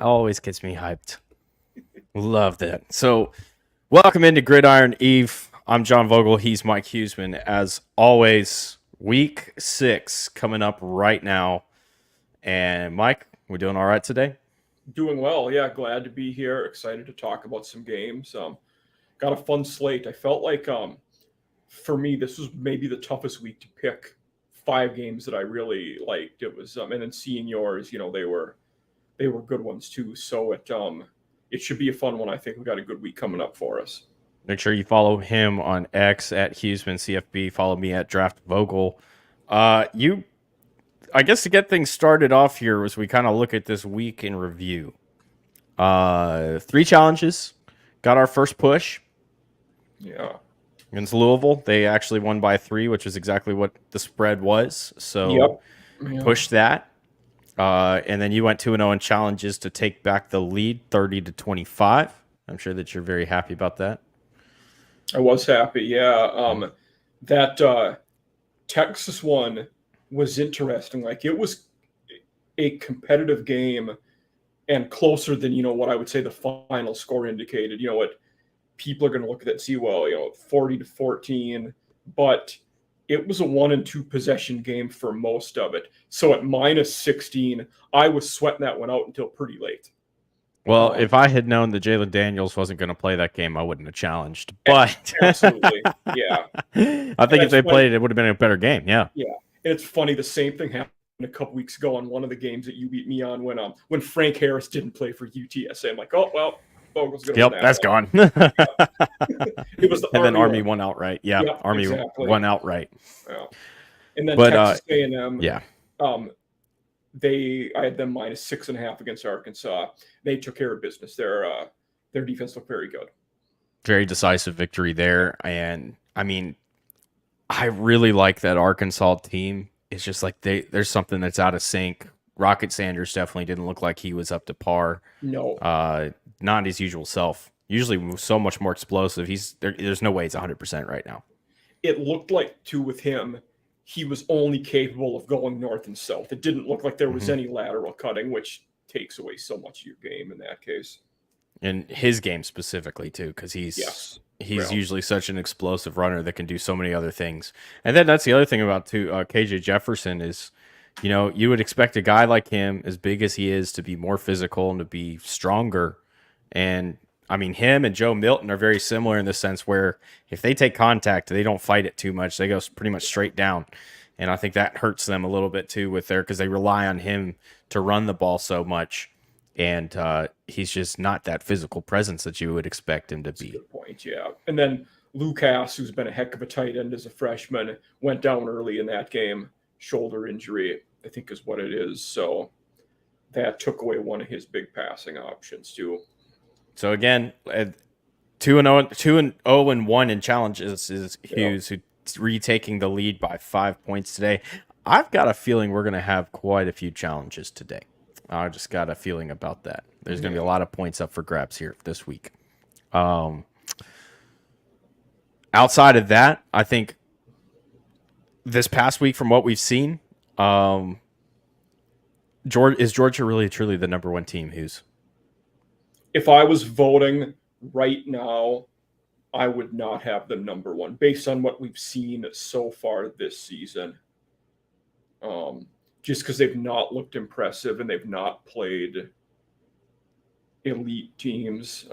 always gets me hyped. Love that. So, welcome into Gridiron Eve. I'm John Vogel. He's Mike Huseman. As always, week 6 coming up right now. And Mike, we doing all right today? Doing well. Yeah, glad to be here. Excited to talk about some games. Got a fun slate. I felt like for me this was maybe the toughest week to pick 5 games that I really liked. It was and then seeing yours, they were good ones too. So it should be a fun one. I think we got a good week coming up for us. Make sure you follow him on X at Huseman CFB. Follow me at Draft Vogel. I guess to get things started off here as we kind of look at this week in review. 3 challenges. Got our first push. Yeah. Against Louisville. They actually won by 3, which is exactly what the spread was. So pushed that. And then you went 2-0 in challenges to take back the lead 30-25. I'm sure that you're very happy about that. I was happy. Yeah. That Texas one was interesting. Like, it was a competitive game and closer than, what I would say the final score indicated. What people are going to look at that and see, 40-14, but it was a 1 and 2 possession game for most of it. So at -16, I was sweating that one out until pretty late. Well, if I had known that Jalen Daniels wasn't going to play that game, I wouldn't have challenged. But absolutely, yeah. I think if they played it would have been a better game. Yeah. Yeah. And it's funny, the same thing happened a couple weeks ago on one of the games that you beat me on when Frank Harris didn't play for UTSA. I'm like, oh well, Vogel's gonna win that's one. gone. It was and then Army won outright. Yeah, Army won outright. Yeah. And then Texas A&M. Yeah. I had them -6.5 against Arkansas. They took care of business. Their defense looked very good. Very decisive victory there. And I mean, I really like that Arkansas team. It's just like there's something that's out of sync. Rocket Sanders definitely didn't look like he was up to par. No. Not his usual self. Usually so much more explosive. There's no way he's 100% right now. It looked like, too, with him, he was only capable of going north and south. It didn't look like there was any lateral cutting, which takes away so much of your game in that case. In his game specifically, too, because he's usually such an explosive runner that can do so many other things. And then that's the other thing about, too, KJ Jefferson is, you would expect a guy like him, as big as he is, to be more physical and to be stronger. And, I mean, him and Joe Milton are very similar in the sense where if they take contact, they don't fight it too much. They go pretty much straight down. And I think that hurts them a little bit, too, because they rely on him to run the ball so much. And he's just not that physical presence that you would expect him to be. That's a good point, yeah. And then Lucas, who's been a heck of a tight end as a freshman, went down early in that game. Shoulder injury, I think, is what it is. So that took away one of his big passing options, too. So again, 2-0-1 in challenges is Hughes, who's retaking the lead by 5 points today. I've got a feeling we're going to have quite a few challenges today. I just got a feeling about that. There's going to be a lot of points up for grabs here this week. Outside of that, I think this past week, from what we've seen, is Georgia really truly the number 1 team, Hughes? If I was voting right now, I would not have them number 1 based on what we've seen so far this season. Just because they've not looked impressive and they've not played elite teams.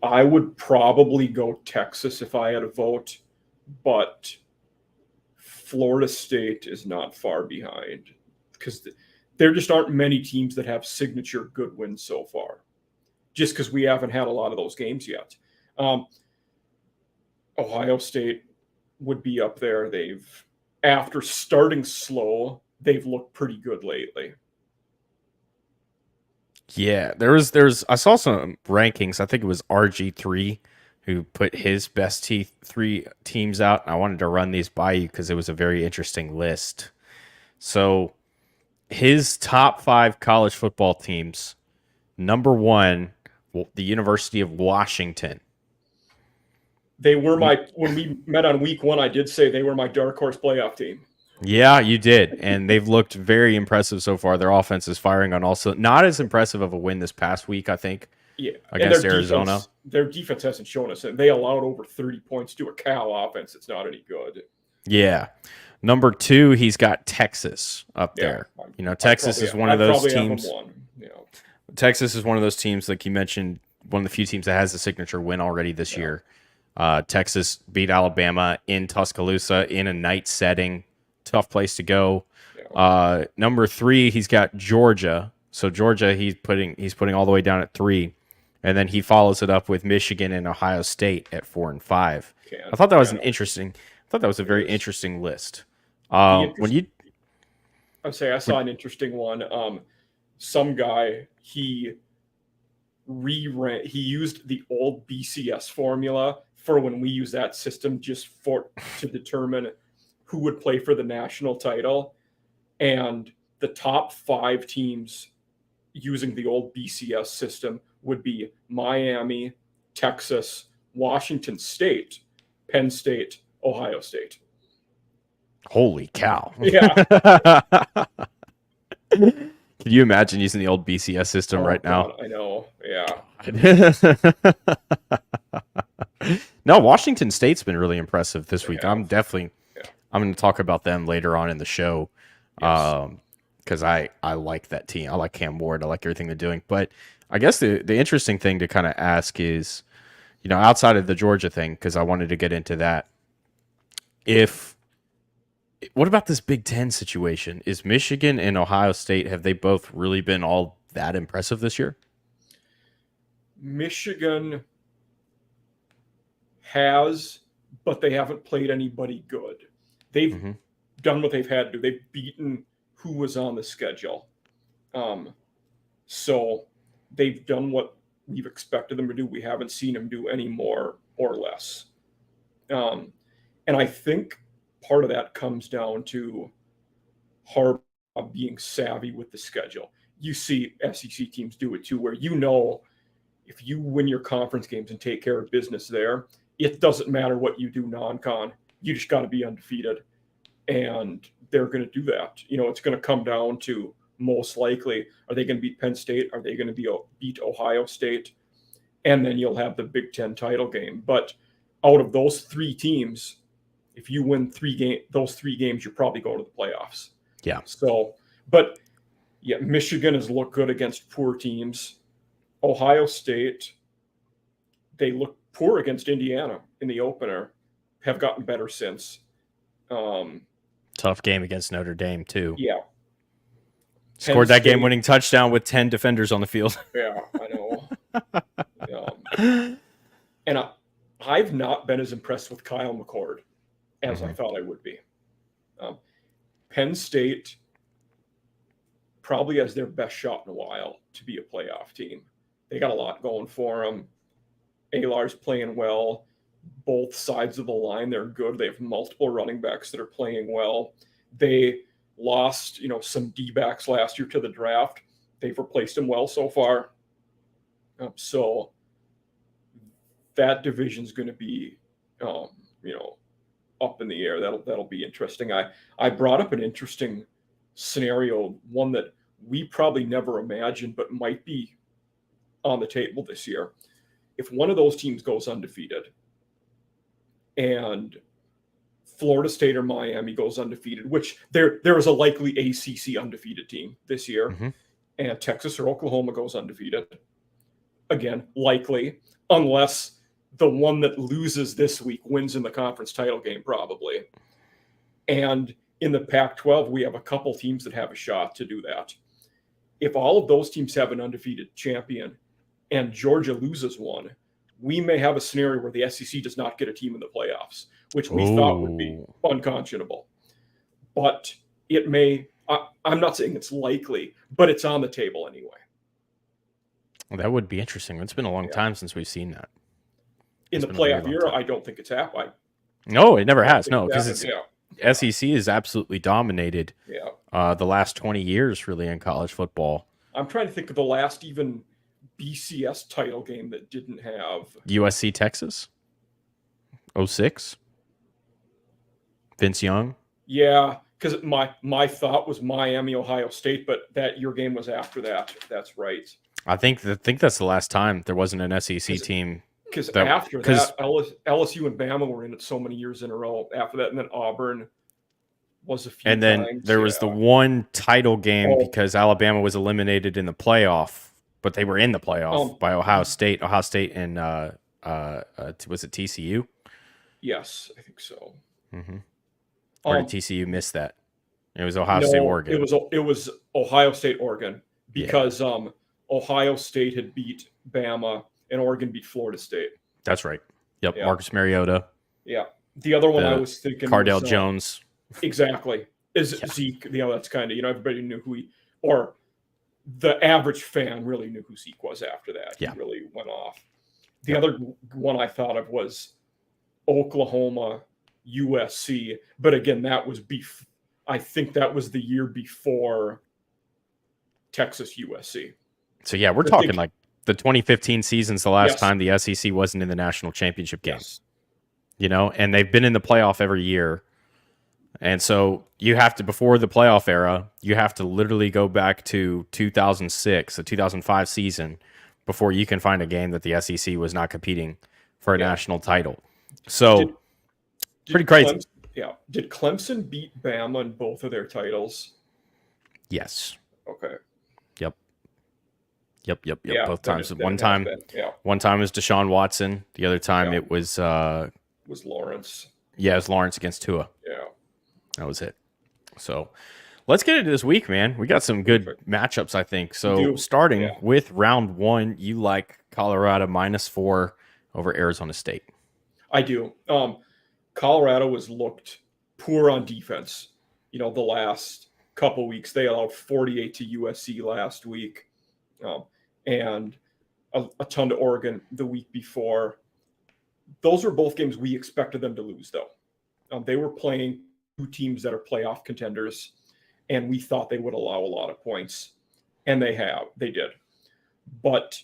I would probably go Texas if I had a vote, but Florida State is not far behind because there just aren't many teams that have signature good wins so far, just because we haven't had a lot of those games yet. Ohio State would be up there. After starting slow, they've looked pretty good lately. Yeah, I saw some rankings. I think it was RG3 who put his best 3 teams out. I wanted to run these by you because it was a very interesting list. So his top 5 college football teams, number 1, the University of Washington. They were when we met on week 1, I did say they were my dark horse playoff team. Yeah, you did. And they've looked very impressive so far. Their offense is firing on also not as impressive of a win this past week, I think, Yeah, and against Arizona. their defense hasn't shown us, and they allowed over 30 points to a Cal offense. It's not any good. Yeah. Number 2, he's got Texas up Yeah, there. Texas is one of I'd those probably have them teams. one. Yeah, Texas is one of those teams, like you mentioned, one of the few teams that has a signature win already this year. Texas beat Alabama in Tuscaloosa in a night setting. Tough place to go. yeah. Number 3, he's got Georgia. So Georgia, he's putting all the way down at 3, and then he follows it up with Michigan and Ohio State at 4 and 5. I thought that was a very interesting list. When you, I'd say I saw an interesting one. Some guy he used the old BCS formula for when we use that system just to determine who would play for the national title, and the top 5 teams using the old BCS system would be Miami, Texas, Washington State, Penn State, Ohio State. Holy cow! Yeah. Can you imagine using the old BCS system right now? I know. Yeah. No, Washington State's been really impressive this week. Yeah. I'm going to talk about them later on in the show. Yes. Because I like that team. I like Cam Ward. I like everything they're doing. But I guess the interesting thing to kind of ask is, outside of the Georgia thing, because I wanted to get into that, what about this Big Ten situation? Is Michigan and Ohio State, have they both really been all that impressive this year? Michigan has, but they haven't played anybody good. They've done what they've had to do. They've beaten who was on the schedule. So they've done what we've expected them to do. We haven't seen them do any more or less. And I think part of that comes down to Harbaugh being savvy with the schedule. You see SEC teams do it too, where if you win your conference games and take care of business there, it doesn't matter what you do non-con. You just got to be undefeated. And they're going to do that. It's going to come down to, most likely, are they going to beat Penn State? Are they going to beat Ohio State? And then you'll have the Big Ten title game. But out of those 3 teams, if you win those 3 games, you probably go to the playoffs. Yeah. So, but yeah, Michigan has looked good against poor teams. Ohio State, they look poor against Indiana in the opener, have gotten better since. Tough game against Notre Dame, too. Yeah. Scored that game-winning touchdown with 10 defenders on the field. Yeah, I know. And I've not been as impressed with Kyle McCord as I thought I would be. Penn State probably has their best shot in a while to be a playoff team. They got a lot going for them. Alar's playing well. Both sides of the line, they're good. They have multiple running backs that are playing well. They lost, some D-backs last year to the draft. They've replaced them well so far. So that division's going to be, up in the air. That'll be interesting. I brought up an interesting scenario, one that we probably never imagined, but might be on the table this year. If one of those teams goes undefeated, and Florida State or Miami goes undefeated, which there is a likely ACC undefeated team this year, and Texas or Oklahoma goes undefeated, again, likely, unless the one that loses this week wins in the conference title game, probably. And in the Pac-12, we have a couple teams that have a shot to do that. If all of those teams have an undefeated champion and Georgia loses one, we may have a scenario where the SEC does not get a team in the playoffs, which we thought would be unconscionable. But it may, I'm not saying it's likely, but it's on the table anyway. Well, that would be interesting. It's been a long time since we've seen that. In the playoff era, I don't think it's happened. No, it never has. No, because SEC is absolutely dominated the last 20 years, really, in college football. I'm trying to think of the last even BCS title game that didn't have USC Texas 06 Vince Young. Yeah, because my thought was Miami, Ohio State, but that your game was after that. That's right. I think that's the last time there wasn't an SEC team. Because after that, LSU and Bama were in it so many years in a row. After that, and then Auburn was a few. And then times. there was the one title game because Alabama was eliminated in the playoff, but they were in the playoff by Ohio State. Ohio State and was it TCU? Yes, I think so. Mm-hmm. Or did TCU miss that? It was Ohio State, Oregon. It was Ohio State, Oregon, because Ohio State had beat Bama and Oregon beat Florida State. That's right. Yep, yeah. Marcus Mariota. Yeah. The other one I was thinking Cardale Jones. Exactly. Zeke, that's kind of, everybody knew who or the average fan really knew who Zeke was after that. Yeah. He really went off. The other one I thought of was Oklahoma, USC. But again, that was I think that was the year before Texas, USC. So, yeah, we're talking like the 2015 season's the last time the SEC wasn't in the national championship game. Yes. And they've been in the playoff every year. And so you have to, before the playoff era, you have to literally go back to 2006, the 2005 season, before you can find a game that the SEC was not competing for a national title. So, pretty crazy. Did Clemson beat Bama in both of their titles? Yes. Okay. Yep. Yeah, both times. One time was Deshaun Watson. The other time it was Lawrence. Yeah, it was Lawrence against Tua. Yeah. That was it. So let's get into this week, man. We got some good matchups, I think. So starting with round one, you like Colorado -4 over Arizona State. I do. Colorado was looked poor on defense. The last couple weeks. They allowed 48 to USC last week. And a ton to Oregon the week before. Those were both games we expected them to lose, though. They were playing two teams that are playoff contenders, and we thought they would allow a lot of points, and they did. But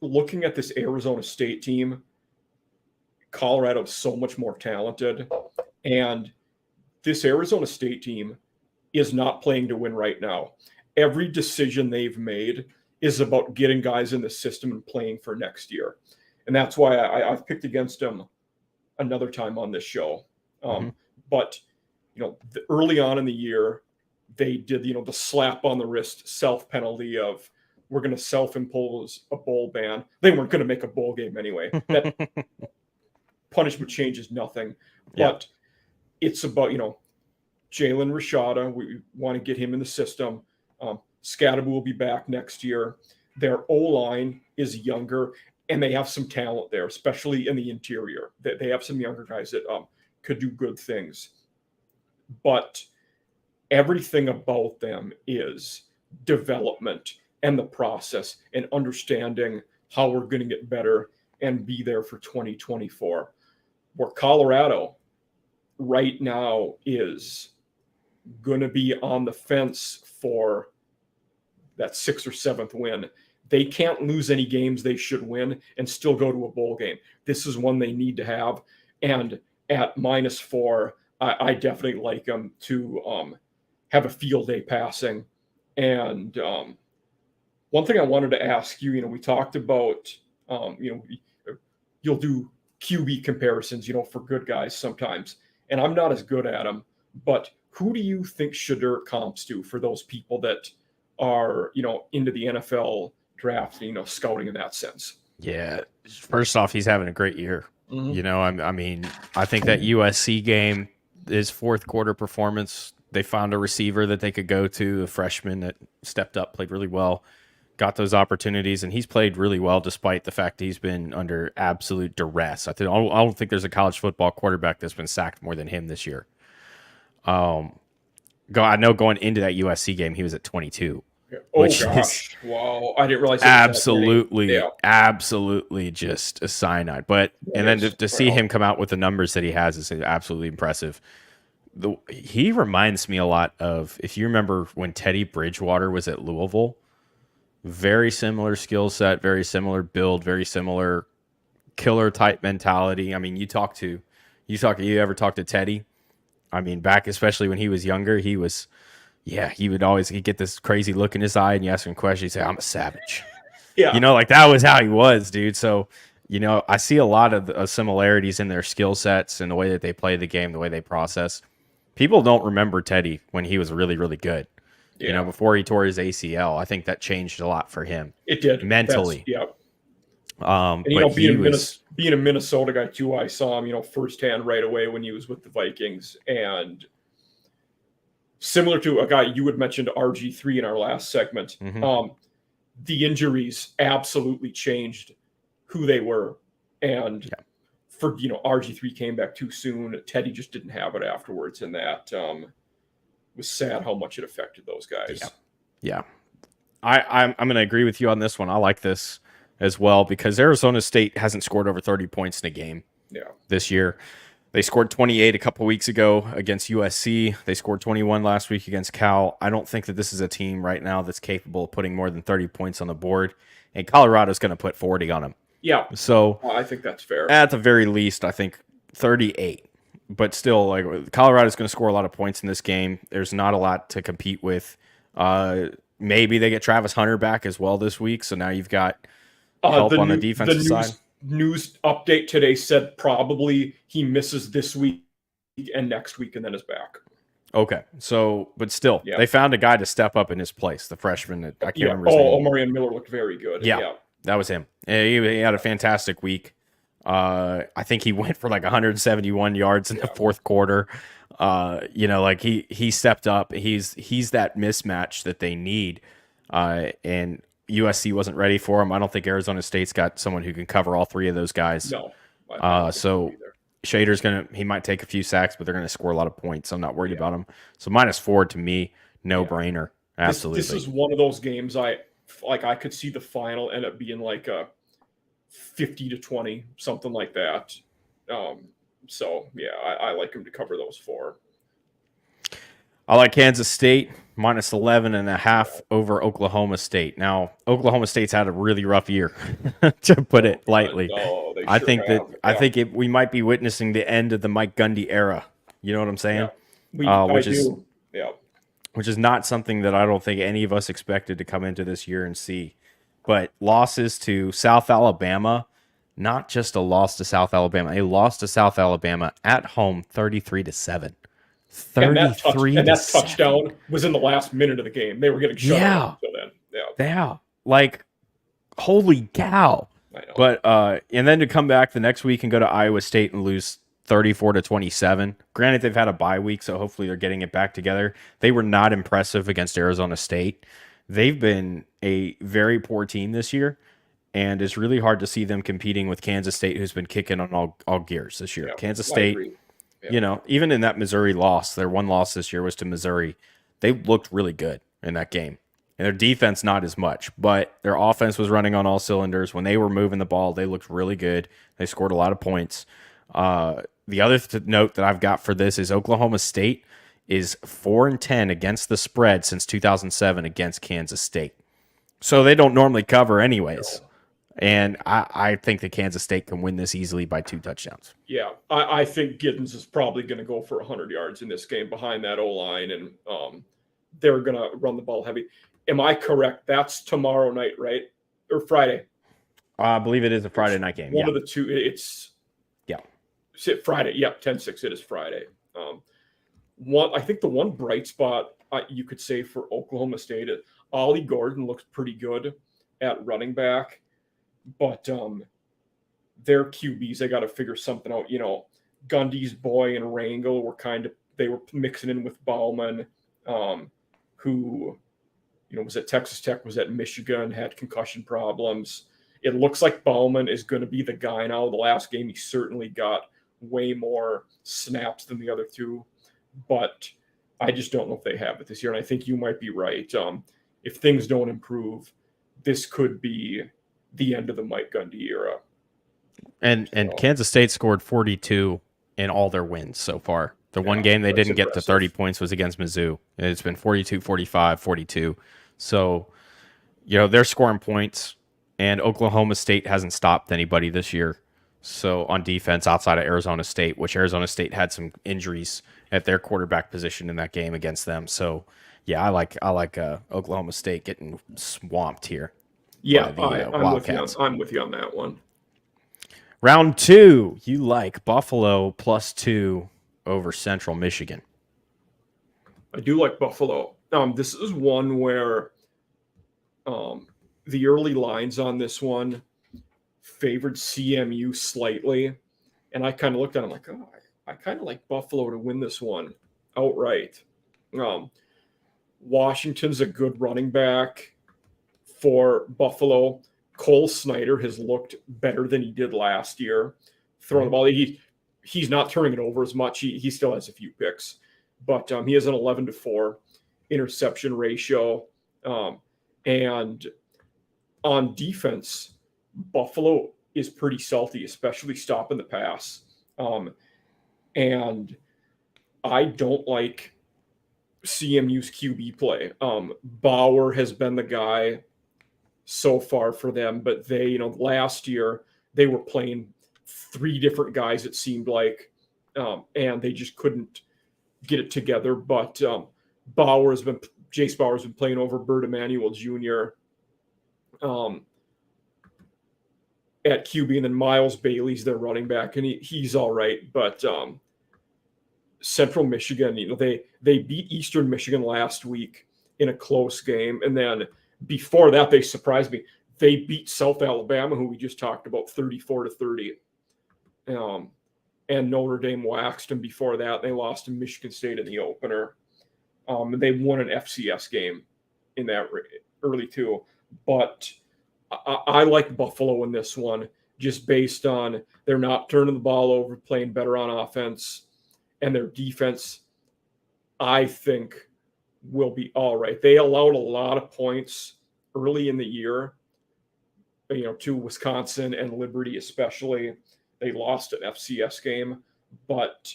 looking at this Arizona State team, Colorado is so much more talented, and this Arizona State team is not playing to win right now. Every decision they've made is about getting guys in the system and playing for next year. And that's why I've picked against them another time on this show. But, early on in the year, they did, the slap on the wrist self-penalty of we're going to self-impose a bowl ban. They weren't going to make a bowl game anyway. That punishment changes nothing. But it's about, Jalen Rashada. We want to get him in the system. Scadaboo will be back next year. Their O-line is younger, and they have some talent there, especially in the interior. They have some younger guys that could do good things. But everything about them is development and the process and understanding how we're going to get better and be there for 2024. Where Colorado right now is going to be on the fence for that 6th or 7th win. They can't lose any games they should win and still go to a bowl game. This is one they need to have. And at -4, I definitely like them to have a field day passing. And one thing I wanted to ask you, we talked about, you'll do QB comparisons, for good guys sometimes. And I'm not as good at them, but who do you think Shedeur comps to for those people that are, into the NFL draft, scouting in that sense? Yeah. First off, he's having a great year. Mm-hmm. I think that USC game, his fourth quarter performance, they found a receiver that they could go to, a freshman that stepped up, played really well, got those opportunities, and he's played really well despite the fact that he's been under absolute duress. I don't think there's a college football quarterback that's been sacked more than him this year. I know going into that USC game, he was at 22. Oh, gosh. Wow. I didn't realize. Absolutely just a cyanide. But, and then to see him come out with the numbers that he has is absolutely impressive. He reminds me a lot of, if you remember when Teddy Bridgewater was at Louisville, very similar skill set, very similar build, very similar killer type mentality. I mean, you ever talk to Teddy? I mean, back especially when he was younger, he was, yeah, he'd get this crazy look in his eye, and you ask him questions, he'd say, "I'm a savage." Yeah. Like that was how he was, dude. So, I see a lot of similarities in their skill sets and the way that they play the game, the way they process. People don't remember Teddy when he was really, really good. Yeah. Before he tore his ACL, I think that changed a lot for him. It did. Mentally. Yeah. And but being a Minnesota guy too, I saw him, firsthand right away when he was with the Vikings, and similar to a guy you had mentioned, RG3 in our last segment. Mm-hmm. The injuries absolutely changed who they were, and for RG3 came back too soon. Teddy just didn't have it afterwards, and that was sad how much it affected those guys. Yeah. I'm going to agree with you on this one. I like this as well because Arizona State hasn't scored over 30 points in a game this year. They scored 28 a couple weeks ago against USC. They scored 21 last week against Cal. I don't think that this is a team right now that's capable of putting more than 30 points on the board, and Colorado's going to put 40 on them. Yeah. So I think that's fair. At the very least, I think 38. But still, like Colorado's going to score a lot of points in this game. There's not a lot to compete with. Maybe they get Travis Hunter back as well this week, so now you've got help on the defensive side. News update today said probably he misses this week and next week and then is back. Okay, so but still, they found a guy to step up in his place. The freshman that I can't remember his name. Omarion Miller looked very good. Yeah, that was him. He had a fantastic week. I think he went for like 171 yards in the fourth quarter. Like he stepped up. He's that mismatch that they need, and USC wasn't ready for him. I don't think Arizona State's got someone who can cover all three of those guys. No. So Shader's he might take a few sacks, but they're gonna score a lot of points. I'm not worried about him. So -4 to me, no brainer. Absolutely. This is one of those games I could see the final end up being like a 50-20, something like that. I like him to cover those 4. I like Kansas State -11.5 over Oklahoma State. Now, Oklahoma State's had a really rough year, to put it lightly. I think we might be witnessing the end of the Mike Gundy era. You know what I'm saying? Which is not something that I don't think any of us expected to come into this year and see. But losses to South Alabama, not just a loss to South Alabama, a loss to South Alabama at home, 33-7. And that touchdown was in the last minute of the game. They were getting shut out until then. Yeah. Like, holy cow. I know. But and then to come back the next week and go to Iowa State and lose 34-27. Granted, they've had a bye week, so hopefully they're getting it back together. They were not impressive against Arizona State. They've been a very poor team this year, and it's really hard to see them competing with Kansas State, who's been kicking on all gears this year. Kansas State, even in that Missouri loss, their one loss this year was to Missouri. They looked really good in that game. And their defense, not as much, but their offense was running on all cylinders. When they were moving the ball, they looked really good. They scored a lot of points. The other note that I've got for this is Oklahoma State is 4-10 against the spread since 2007 against Kansas State. So they don't normally cover anyways. And I think that Kansas State can win this easily by 2 touchdowns. Yeah, I think Giddens is probably going to go for 100 yards in this game behind that O-line, and they're going to run the ball heavy. Am I correct? That's tomorrow night, right? Or Friday? I believe it is a Friday night game. One of the two. It's Friday. Yeah, 10-6. It is Friday. I think the one bright spot you could say for Oklahoma State, Ollie Gordon looks pretty good at running back, but their QBs, they got to figure something out. Gundy's boy and Rangel they were mixing in with Bauman, who was at Texas Tech, was at Michigan, had concussion problems. It looks like Bauman is going to be the guy now. The last game, he certainly got way more snaps than the other two, but I just don't know if they have it this year. And I think you might be right. If things don't improve, this could be the end of the Mike Gundy era. And Kansas State scored 42 in all their wins so far. The one game they didn't get to 30 points was against Mizzou. It's been 42, 45, 42. So, they're scoring points, and Oklahoma State hasn't stopped anybody this year. So on defense, outside of Arizona State, which Arizona State had some injuries at their quarterback position in that game against them. So yeah, I like Oklahoma State getting swamped here by Yeah, the I'm with you. Wildcats. I'm with you on that one. Round two, you like Buffalo +2 over Central Michigan. I do like Buffalo. This is one where the early lines on this one favored CMU slightly, and I kind of looked at it like, oh, I kind of like Buffalo to win this one outright. Um, Washington's a good running back for Buffalo. Cole Snyder has looked better than he did last year. Throwing the ball, he's not turning it over as much. He still has a few picks, but he has an 11-4 interception ratio. And on defense, Buffalo is pretty salty, especially stopping the pass. And I don't like CMU's QB play. Bauer has been the guy so far for them, but they, last year they were playing three different guys, it seemed like, and they just couldn't get it together. But Jace Bauer's been playing over Bert Emanuel Jr. At QB, and then Miles Bailey's their running back, and he's all right. But Central Michigan, they beat Eastern Michigan last week in a close game, and then before that, they surprised me. They beat South Alabama, who we just talked about, 34-30. And Notre Dame waxed them before that. They lost to Michigan State in the opener. And they won an FCS game in that early too. But I like Buffalo in this one, just based on they're not turning the ball over, playing better on offense, and their defense, I think, will be all right. They allowed a lot of points early in the year, to Wisconsin and Liberty especially. They lost an FCS game, but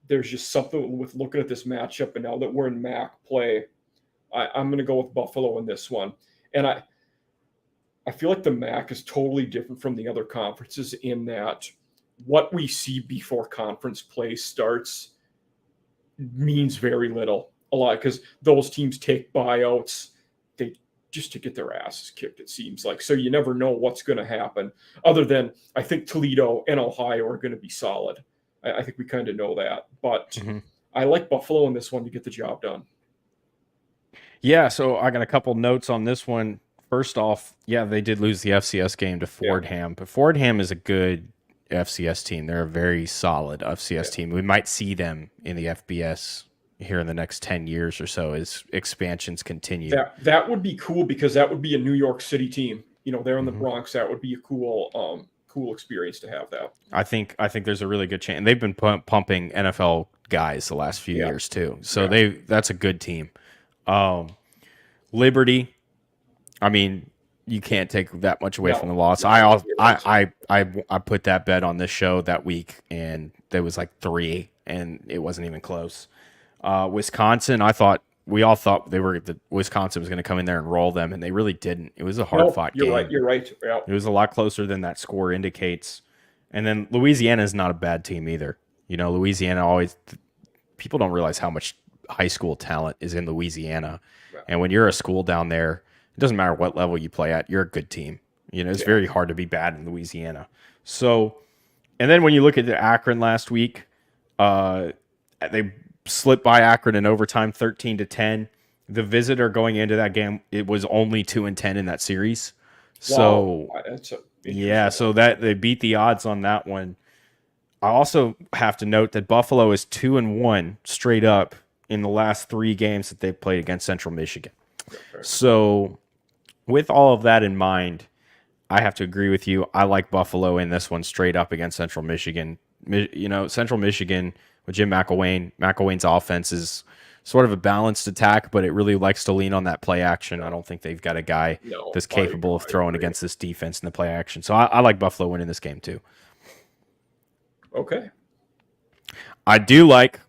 there's just something with looking at this matchup, and now that we're in MAC play, I'm going to go with Buffalo in this one. And I feel like the MAC is totally different from the other conferences in that what we see before conference play starts means very little. A lot, because those teams take buyouts, they just to get their asses kicked, it seems like. So you never know what's going to happen. Other than I think Toledo and Ohio are going to be solid. I think we kind of know that. But I like Buffalo in this one to get the job done. Yeah, so I got a couple notes on this one. First off, yeah, they did lose the FCS game to Fordham, but Fordham is a good FCS team. They're a very solid FCS team. We might see them in the FBS here in the next 10 years or so as expansions continue. That would be cool, because that would be a New York City team. They're in the Bronx. That would be a cool experience to have that. I think there's a really good chance. And they've been pumping NFL guys the last few years too. So that's a good team. Liberty, I mean, you can't take that much away from the loss. I put that bet on this show that week, and there was like 3, and it wasn't even close. Wisconsin, we all thought Wisconsin was going to come in there and roll them, and they really didn't. It was a hard-fought game. You're right. Yeah. It was a lot closer than that score indicates. And then Louisiana is not a bad team either. Louisiana people don't realize how much high school talent is in Louisiana. Yeah. And when you're a school down there, it doesn't matter what level you play at, you're a good team. It's very hard to be bad in Louisiana. So, and then when you look at the Akron last week, they slipped by Akron in overtime, 13-10. The visitor going into that game, it was only 2-10 in that series. So, so that they beat the odds on that one. I also have to note that Buffalo is 2-1 straight up in the last 3 games that they've played against Central Michigan. Okay. So, with all of that in mind, I have to agree with you. I like Buffalo in this one straight up against Central Michigan. Central Michigan with Jim McElwain. McElwain's offense is sort of a balanced attack, but it really likes to lean on that play action. I don't think they've got a guy that's capable of throwing against this defense in the play action. So I like Buffalo winning this game too. Okay. I do like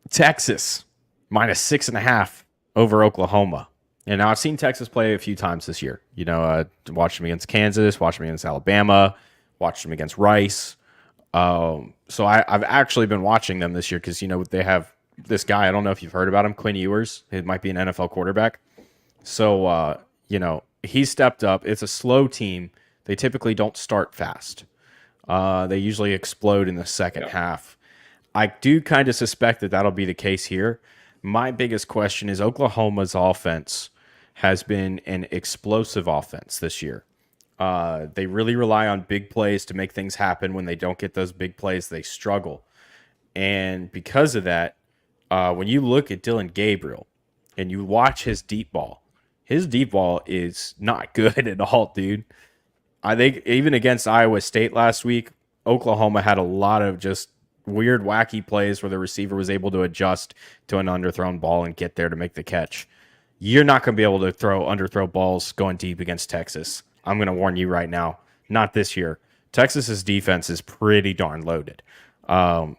Texas -6.5 over Oklahoma. And now I've seen Texas play a few times this year. Watched them against Kansas, watched them against Alabama, Watched them against Rice. So I've actually been watching them this year because, they have this guy. I don't know if you've heard about him, Quinn Ewers. He might be an NFL quarterback. So, he stepped up. It's a slow team. They typically don't start fast. They usually explode in the second half. I do kind of suspect that that'll be the case here. My biggest question is Oklahoma's offense has been an explosive offense this year. They really rely on big plays to make things happen. When they don't get those big plays, they struggle. And because of that, when you look at Dylan Gabriel and you watch his deep ball is not good at all, dude. I think even against Iowa State last week, Oklahoma had a lot of just weird, wacky plays where the receiver was able to adjust to an underthrown ball and get there to make the catch. You're not going to be able to throw underthrow balls going deep against Texas. I'm going to warn you right now. Not this year. Texas's defense is pretty darn loaded. I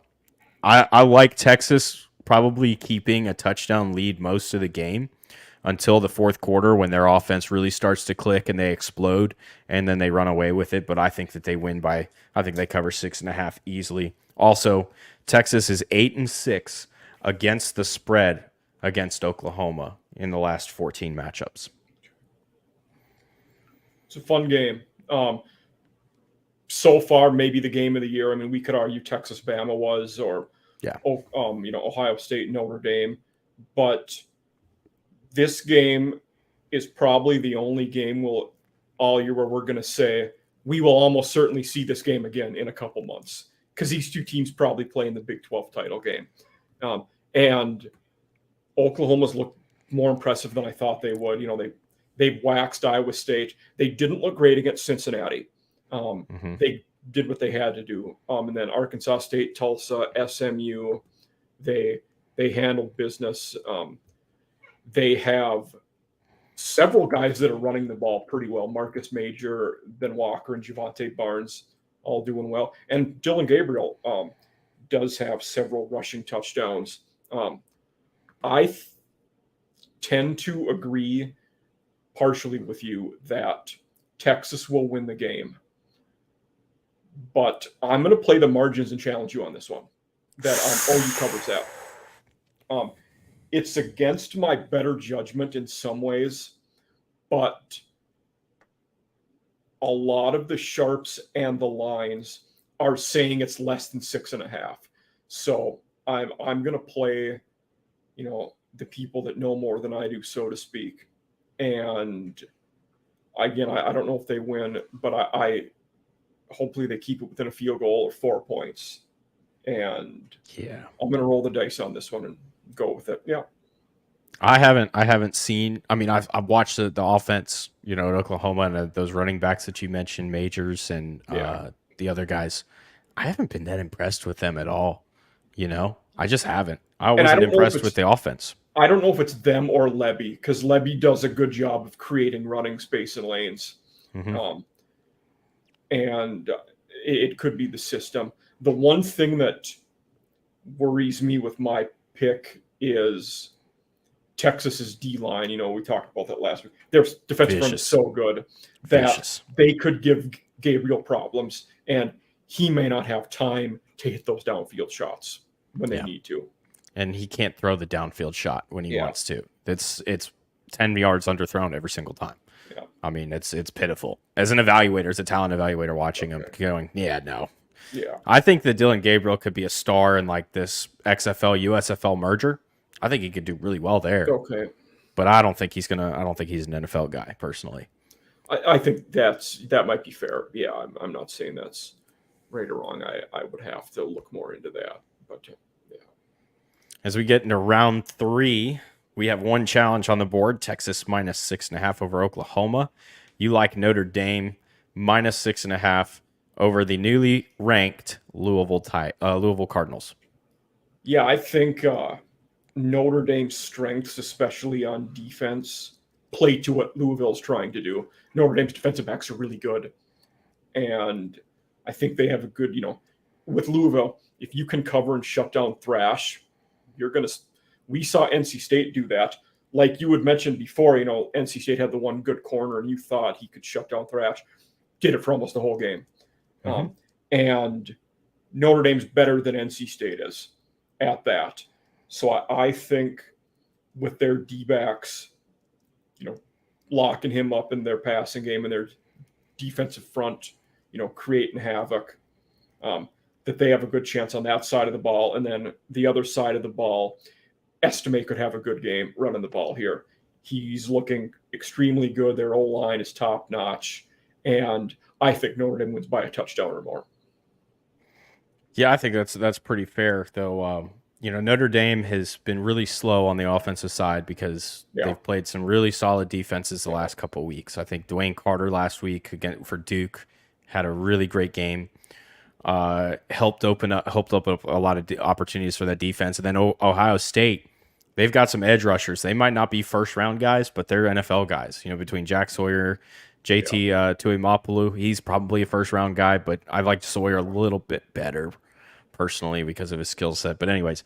like Texas probably keeping a touchdown lead most of the game until the fourth quarter when their offense really starts to click and they explode and then they run away with it. But I think that they win by, I think they cover 6.5 easily. Also, Texas is 8-6 against the spread against Oklahoma in the last 14 matchups. It's a fun game. So far, maybe the game of the year. I mean, we could argue Texas Bama was, or Ohio State Notre Dame, but this game is probably the only game all year where we're going to say we will almost certainly see this game again in a couple months, because these two teams probably play in the Big 12 title game. And Oklahoma's looked more impressive than I thought they would. They waxed Iowa State. They didn't look great against Cincinnati. They did what they had to do. And then Arkansas State, Tulsa, SMU, they handled business. They have several guys that are running the ball pretty well. Marcus Major, Ben Walker, and Javonte Barnes all doing well. And Dylan Gabriel does have several rushing touchdowns. I tend to agree partially with you that Texas will win the game. But I'm going to play the margins and challenge you on this one. That OU covers that. It's against my better judgment in some ways, but a lot of the sharps and the lines are saying it's less than 6.5. So I'm going to play, the people that know more than I do, so to speak. And again, I don't know if they win, but I hopefully they keep it within a field goal or 4 points. And I'm going to roll the dice on this one and go with it. Yeah. I haven't seen, I've watched the offense, at Oklahoma, and those running backs that you mentioned, Majors and the other guys. I haven't been that impressed with them at all. I just haven't. I wasn't impressed with the offense. I don't know if it's them or Levy, because Levy does a good job of creating running space and lanes. And it could be the system. The one thing that worries me with my pick is Texas's D-line. We talked about that last week. Their defensive front is so good that they could give Gabriel problems, and he may not have time to hit those downfield shots when they need to. And he can't throw the downfield shot when he wants to. It's 10 yards underthrown every single time. Yeah. It's pitiful. As an evaluator, as a talent evaluator watching him going, no. Yeah. I think that Dylan Gabriel could be a star in like this XFL USFL merger. I think he could do really well there. Okay. But I don't think he's an NFL guy personally. I think that might be fair. Yeah, I'm not saying that's right or wrong. I would have to look more into that. But as we get into round 3, we have one challenge on the board. Texas -6.5 over Oklahoma. You like Notre Dame -6.5 over the newly ranked Louisville Cardinals. Yeah, I think Notre Dame's strengths, especially on defense, play to what Louisville's trying to do. Notre Dame's defensive backs are really good. And I think they have a good, with Louisville, if you can cover and shut down Thrash, we saw NC State do that. Like you had mentioned before, NC State had the one good corner and you thought he could shut down Thrash. Did it for almost the whole game. Mm-hmm. And Notre Dame's better than NC State is at that. So I think with their D-backs, locking him up in their passing game and their defensive front, creating havoc, that they have a good chance on that side of the ball. And then the other side of the ball, Estime could have a good game running the ball here. He's looking extremely good. Their O-line is top-notch. And I think Notre Dame wins by a touchdown or more. Yeah, I think that's pretty fair, though. Notre Dame has been really slow on the offensive side because they've played some really solid defenses the last couple of weeks. I think Dwayne Carter last week again for Duke had a really great game. Helped open up a lot of opportunities for that defense. And then Ohio State, they've got some edge rushers. They might not be first round guys, but they're NFL guys. Between Jack Sawyer, JT Tuimoloau, he's probably a first round guy, but I like Sawyer a little bit better personally because of his skill set. But anyways,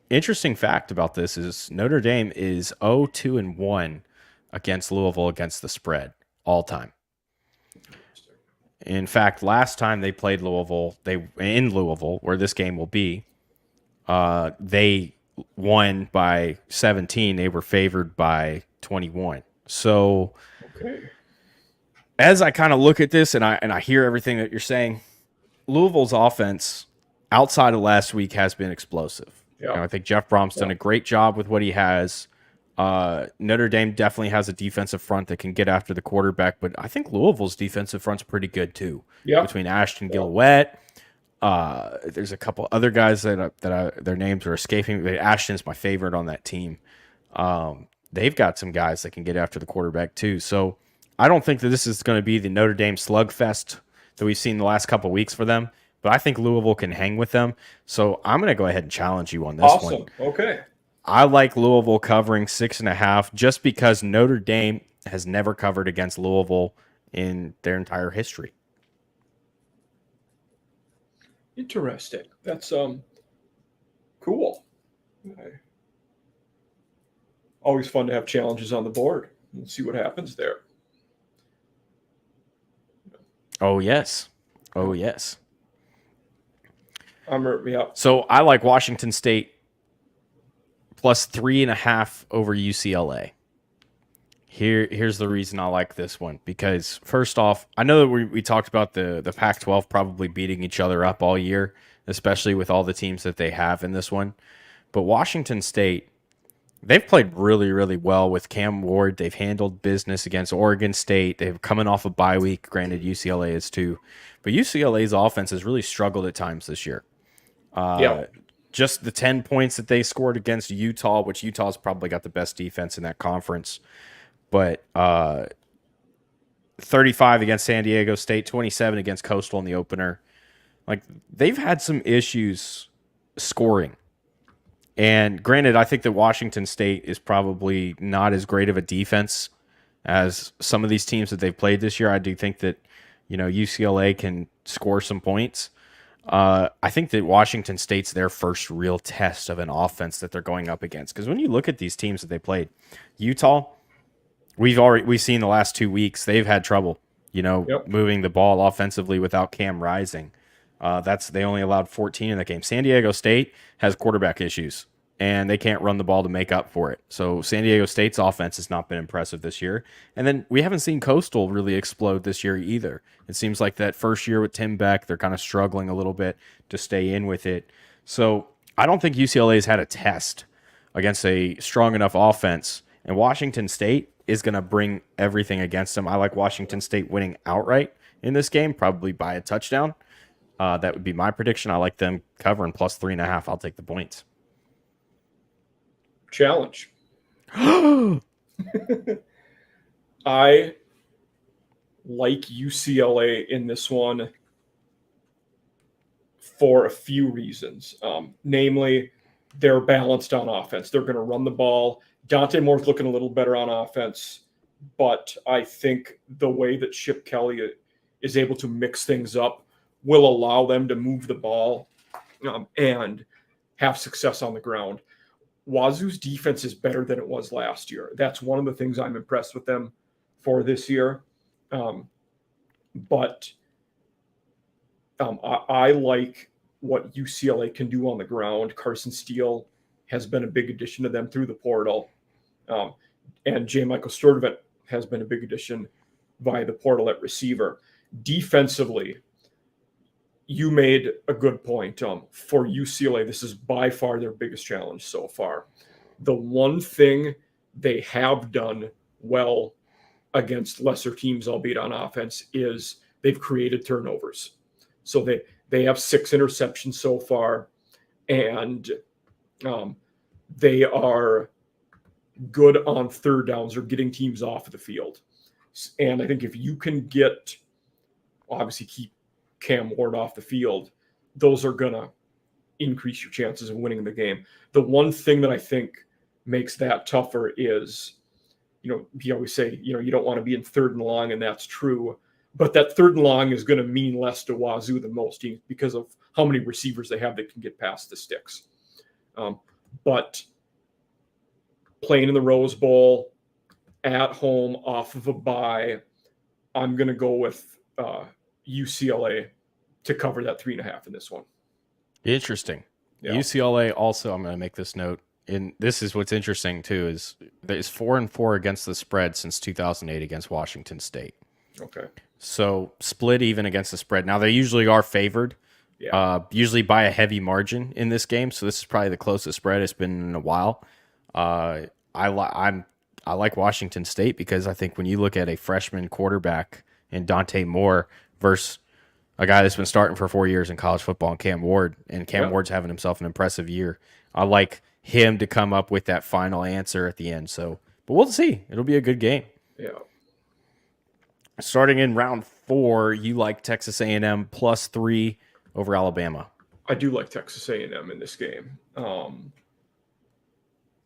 interesting fact about this is Notre Dame is 0-2-1 against Louisville against the spread all time. In fact, last time they played Louisville, in Louisville, where this game will be, they won by 17. They were favored by 21. So, as I kind of look at this and I hear everything that you're saying, Louisville's offense outside of last week has been explosive. Yeah. I think Jeff Brom's done a great job with what he has. Notre Dame definitely has a defensive front that can get after the quarterback, but I think Louisville's defensive front's pretty good too. Yeah. Between Ashton Gillette, there's a couple other guys that their names are escaping me. Ashton's my favorite on that team. They've got some guys that can get after the quarterback too. So I don't think that this is going to be the Notre Dame slugfest that we've seen the last couple of weeks for them, but I think Louisville can hang with them. So I'm going to go ahead and challenge you on this one. Awesome. Okay. I like Louisville covering 6.5 just because Notre Dame has never covered against Louisville in their entire history. Interesting. That's cool. Always fun to have challenges on the board and see what happens there. Oh, yes. Oh, yes. So I like Washington State plus 3.5 over UCLA. Here's the reason I like this one. Because, first off, I know that we talked about the Pac-12 probably beating each other up all year, especially with all the teams that they have in this one. But Washington State, they've played really, really well with Cam Ward. They've handled business against Oregon State. They're coming off a bye week. Granted, UCLA is too. But UCLA's offense has really struggled at times this year. Just the 10 points that they scored against Utah, which Utah's probably got the best defense in that conference. But 35 against San Diego State, 27 against Coastal in the opener. Like, they've had some issues scoring. And granted, I think that Washington State is probably not as great of a defense as some of these teams that they've played this year. I do think that, UCLA can score some points. I think that Washington State's their first real test of an offense that they're going up against. Because when you look at these teams that they played, Utah, we've seen the last 2 weeks, they've had trouble, moving the ball offensively without Cam Rising. They only allowed 14 in that game. San Diego State has quarterback issues, and they can't run the ball to make up for it. So San Diego State's offense has not been impressive this year. And then we haven't seen Coastal really explode this year either. It seems like that first year with Tim Beck, they're kind of struggling a little bit to stay in with it. So I don't think UCLA's had a test against a strong enough offense. And Washington State is going to bring everything against them. I like Washington State winning outright in this game, probably by a touchdown. That would be my prediction. I like them covering plus 3.5. I'll take the points. Challenge. I like UCLA in this one for a few reasons. Namely, they're balanced on offense. They're going to run the ball. Dante Moore's looking a little better on offense, but I think the way that Chip Kelly is able to mix things up will allow them to move the ball and have success on the ground. Wazoo's defense is better than it was last year. That's one of the things I'm impressed with them for this year. But I like what UCLA can do on the ground. Carson Steele has been a big addition to them through the portal. And J. Michael Sturdivant has been a big addition via the portal at receiver. Defensively, you made a good point. For UCLA, this is by far their biggest challenge so far. The one thing they have done well against lesser teams, albeit on offense, is they've created turnovers. So they have 6 interceptions so far, and they are good on third downs or getting teams off the field. And I think if you can obviously keep Cam Ward off the field, those are going to increase your chances of winning the game. The one thing that I think makes that tougher is, you always say, you don't want to be in 3rd and long, and that's true. But that 3rd and long is going to mean less to Wazoo than most teams because of how many receivers they have that can get past the sticks. But playing in the Rose Bowl, at home, off of a bye, I'm going to go with UCLA to cover that 3.5 in this one. Interesting. Yeah. UCLA also, I'm going to make this note, and this is what's interesting too, is there's 4-4 against the spread since 2008 against Washington State. Okay. So split even against the spread. Now they usually are favored, usually by a heavy margin in this game. So this is probably the closest spread it's been in a while. I like Washington State because I think when you look at a freshman quarterback in Dante Moore versus a guy that's been starting for 4 years in college football, and Cam Ward's having himself an impressive year. I like him to come up with that final answer at the end. So, but we'll see. It'll be a good game. Yeah. Starting in round 4, you like Texas A&M +3 over Alabama. I do like Texas A&M in this game.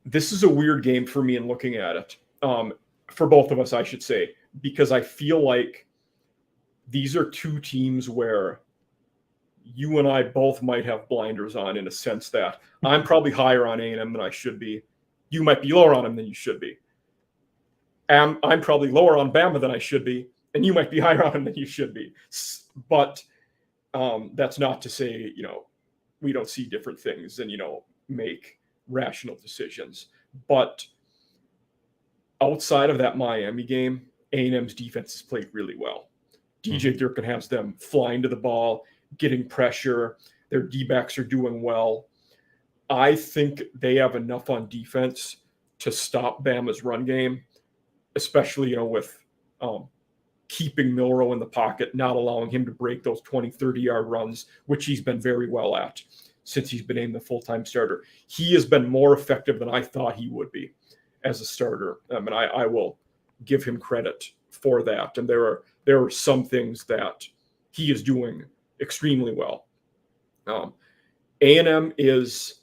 This is a weird game for me in looking at it. For both of us, I should say, because I feel like these are 2 teams where you and I both might have blinders on, in a sense that I'm probably higher on A&M than I should be. You might be lower on them than you should be. I'm probably lower on Bama than I should be, and you might be higher on them than you should be. But that's not to say, we don't see different things and, make rational decisions. But outside of that Miami game, A&M's defense has played really well. DJ Durkin has them flying to the ball, getting pressure. Their D-backs are doing well. I think they have enough on defense to stop Bama's run game, especially, with keeping Milroe in the pocket, not allowing him to break those 20, 30-yard runs, which he's been very well at since he's been named the full-time starter. He has been more effective than I thought he would be as a starter. And I will give him credit for that. And there are some things that he is doing extremely well. A&M is,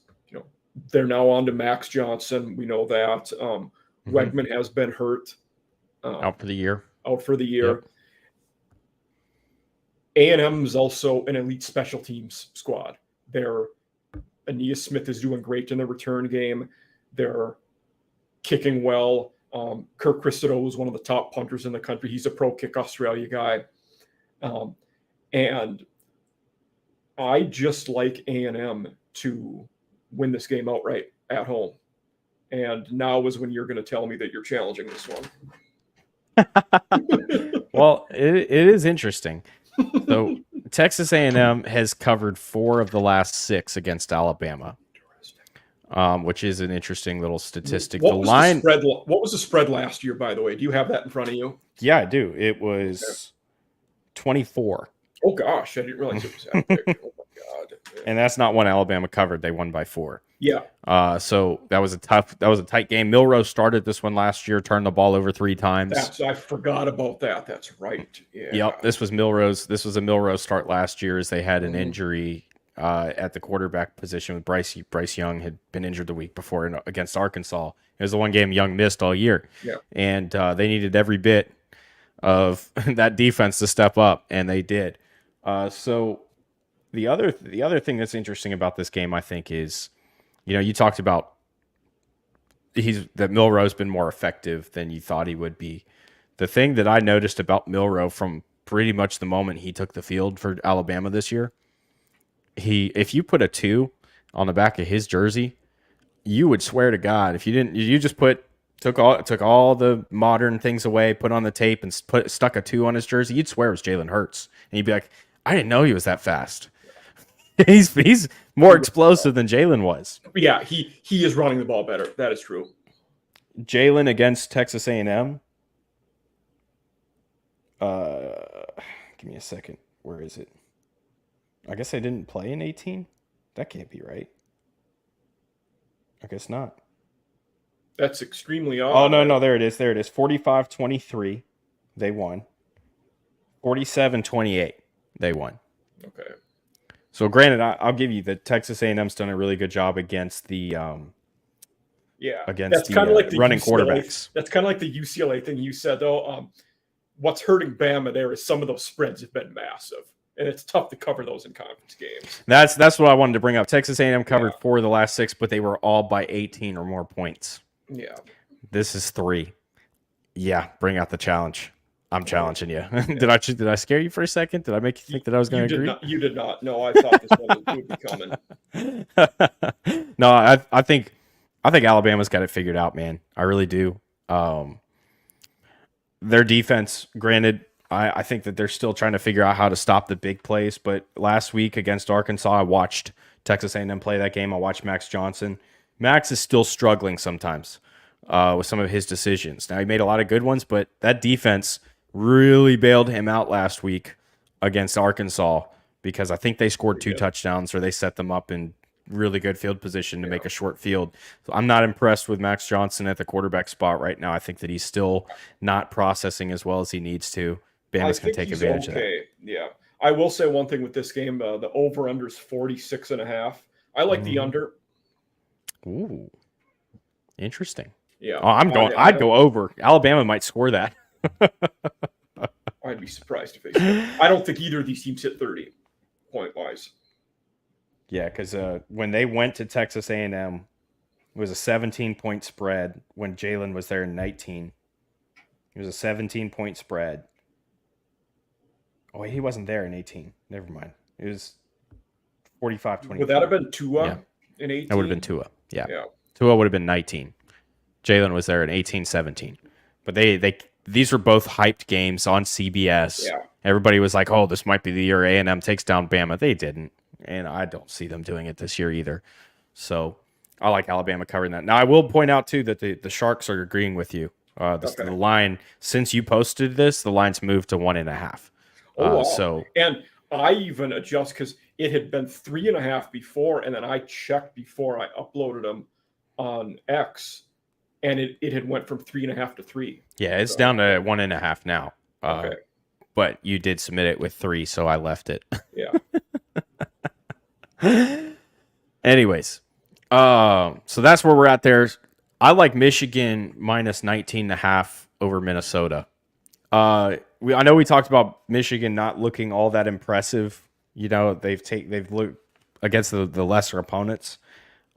they're now on to Max Johnson. We know that. Wegman has been hurt. Out for the year. Yep. A&M is also an elite special teams squad. Aeneas Smith is doing great in the return game. They're kicking well. Kirk Christodow is one of the top punters in the country. He's a Pro Kick Australia guy. And I just like A&M to win this game outright at home. And now is when you're going to tell me that you're challenging this one. Well, it is interesting. So Texas A&M has covered 4 of the last 6 against Alabama, which is an interesting little statistic. What was the spread last year, by the way? Do you have that in front of you? Yeah, I do. It was 24. Oh gosh, I didn't realize it was that big. Oh my god! Yeah. And that's not one Alabama covered. They won by 4. Yeah. So that was a tight game. Milrose started this one last year, turned the ball over 3 times. I forgot about that. That's right. Yeah. Yep. This was Milrose. This was a Milrose start last year, as they had an injury at the quarterback position with Bryce. Bryce Young had been injured the week before against Arkansas. It was the one game Young missed all year. Yeah. And they needed every bit of that defense to step up, and they did. So the other thing that's interesting about this game, I think, is, you talked about that Milroe's been more effective than you thought he would be. The thing that I noticed about Milroe from pretty much the moment he took the field for Alabama this year. If you put a 2 on the back of his jersey, you would swear to God, if you didn't, you just took all the modern things away, put on the tape, and stuck a 2 on his jersey, you'd swear it was Jalen Hurts, and you'd be like, I didn't know he was that fast. he's more explosive than Jalen was. Yeah, he is running the ball better. That is true. Jalen against Texas A&M. Give me a second. Where is it? I guess I didn't play in 18. That can't be right. I guess not. That's extremely odd. Oh, no, there it is. 45-23, they won. 47-28, they won. Okay. So, granted, I'll give you that Texas A&M's done a really good job against the that's kind of like the running UCLA, quarterbacks. That's kind of like the UCLA thing you said, though. What's hurting Bama there is some of those spreads have been massive, and it's tough to cover those in conference games. That's what I wanted to bring up. Texas A&M covered 4 of the last 6, but they were all by 18 or more points. Yeah. This is 3. Yeah, bring out the challenge. I'm challenging you. Did I scare you for a second? Did I make you think that I was going to agree? You did not. No, I thought this one would be coming. No, I think Alabama's got it figured out, man. I really do. Their defense, granted, I think that they're still trying to figure out how to stop the big plays. But last week against Arkansas, I watched Texas A&M play that game. I watched Max Johnson. Max is still struggling sometimes with some of his decisions. Now, he made a lot of good ones, but that defense really bailed him out last week against Arkansas because I think they scored 2 touchdowns or they set them up in really good field position to make a short field. So I'm not impressed with Max Johnson at the quarterback spot right now. I think that he's still not processing as well as he needs to. Bama's going to take advantage of that. Yeah. I will say one thing with this game. The over-under is 46.5. I like the under. Ooh. Interesting. Yeah. Oh, I'd go over. Alabama might score that. I'd be surprised if they scored. I don't think either of these teams hit 30 point-wise. Yeah, because when they went to Texas A&M, it was a 17-point spread when Jalen was there in 19. It was a 17-point spread. Oh, wait, he wasn't there in 18. Never mind. It was 45-20. Would that have been Tua in 18? That would have been Tua. Yeah. Tua would have been 19. Jalen was there in 18-17. But these were both hyped games on CBS. Yeah. Everybody was like, oh, this might be the year A&M takes down Bama. They didn't. And I don't see them doing it this year either. So I like Alabama covering that. Now, I will point out, too, that the Sharks are agreeing with you. The line, since you posted this, the line's moved to 1.5. Oh, wow. And I even adjust because it had been 3.5 before, and then I checked before I uploaded them on X, and it had went from 3.5 to 3. Yeah, it's down to 1.5 now. Okay. But you did submit it with 3, so I left it. Yeah. Anyways, so that's where we're at there. I like Michigan minus 19.5 over Minnesota. I know we talked about Michigan not looking all that impressive. You know, they've looked against the lesser opponents.